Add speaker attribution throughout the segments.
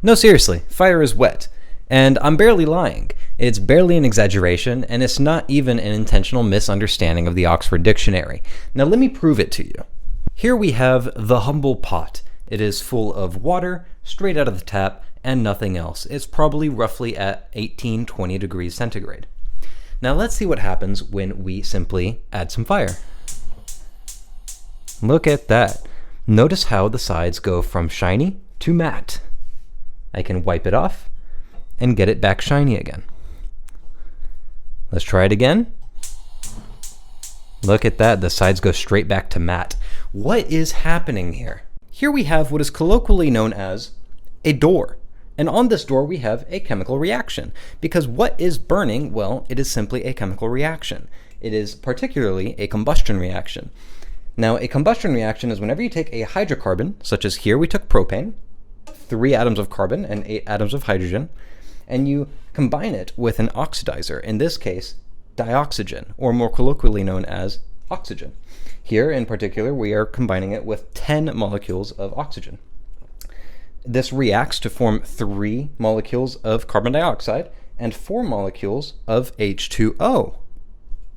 Speaker 1: No, seriously, fire is wet. And I'm barely lying. It's barely an exaggeration, and it's not even an intentional misunderstanding of the Oxford Dictionary. Now let me prove it to you. Here we have the humble pot. It is full of water, straight out of the tap, and nothing else. It's probably roughly at 18-20 degrees centigrade. Now let's see what happens when we simply add some fire. Look at that. Notice how the sides go from shiny to matte. I can wipe it off and get it back shiny again. Let's try it again. Look at that, the sides go straight back to matte. What is happening here? Here we have what is colloquially known as a door. And on this door we have a chemical reaction. Because what is burning? Well, it is simply a chemical reaction. It is particularly a combustion reaction. Now, a combustion reaction is whenever you take a hydrocarbon, such as here we took propane, 3 atoms of carbon and 8 atoms of hydrogen, and you combine it with an oxidizer, in this case, dioxygen, or more colloquially known as oxygen. Here, in particular, we are combining it with 10 molecules of oxygen. This reacts to form 3 molecules of carbon dioxide and 4 molecules of H2O,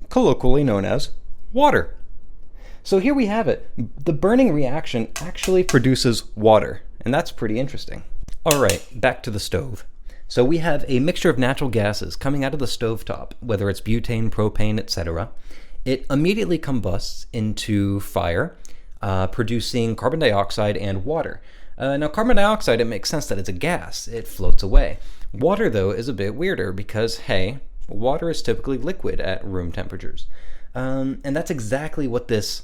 Speaker 1: colloquially known as water. So here we have it. The burning reaction actually produces water, and that's pretty interesting. All right, back to the stove. So we have a mixture of natural gases coming out of the stovetop, whether it's butane, propane, etc. It immediately combusts into fire, producing carbon dioxide and water. Now, carbon dioxide, it makes sense that it's a gas. It floats away. Water, though, is a bit weirder because, hey, water is typically liquid at room temperatures. And that's exactly what this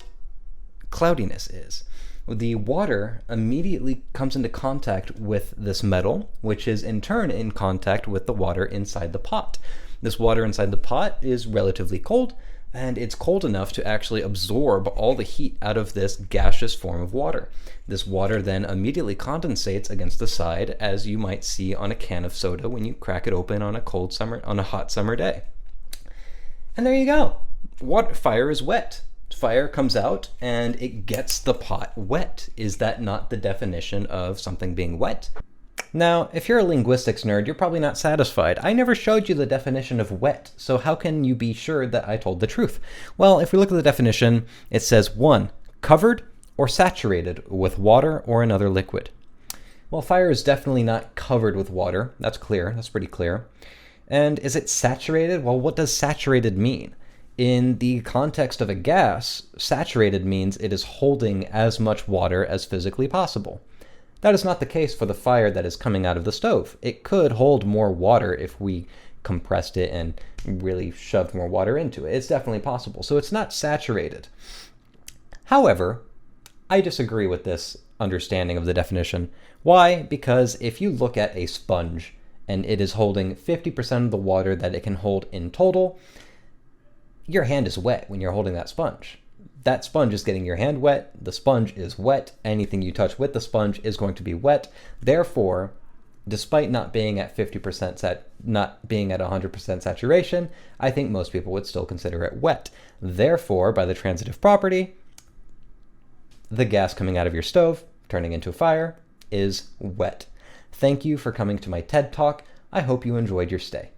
Speaker 1: cloudiness is. The water immediately comes into contact with this metal, which is in turn in contact with the water inside the pot. This water inside the pot is relatively cold, and it's cold enough to actually absorb all the heat out of this gaseous form of water. This water then immediately condensates against the side, as you might see on a can of soda when you crack it open on a hot summer day. And there you go. Fire is wet. Fire comes out and it gets the pot wet. Is that not the definition of something being wet? Now, if you're a linguistics nerd, you're probably not satisfied. I never showed you the definition of wet, so how can you be sure that I told the truth? Well, if we look at the definition, it says 1, covered or saturated with water or another liquid. Well, fire is definitely not covered with water. That's clear. That's pretty clear. And is it saturated? Well, what does saturated mean? In the context of a gas, saturated means it is holding as much water as physically possible. That is not the case for the fire that is coming out of the stove. It could hold more water if we compressed it and really shoved more water into it. It's definitely possible. So it's not saturated. However, I disagree with this understanding of the definition. Why? Because if you look at a sponge and it is holding 50% of the water that it can hold in total, your hand is wet when you're holding that sponge. That sponge is getting your hand wet. The sponge is wet. Anything you touch with the sponge is going to be wet. Therefore, despite not being at 50%, not being at 100% saturation, I think most people would still consider it wet. Therefore, by the transitive property, the gas coming out of your stove, turning into fire, is wet. Thank you for coming to my TED Talk. I hope you enjoyed your stay.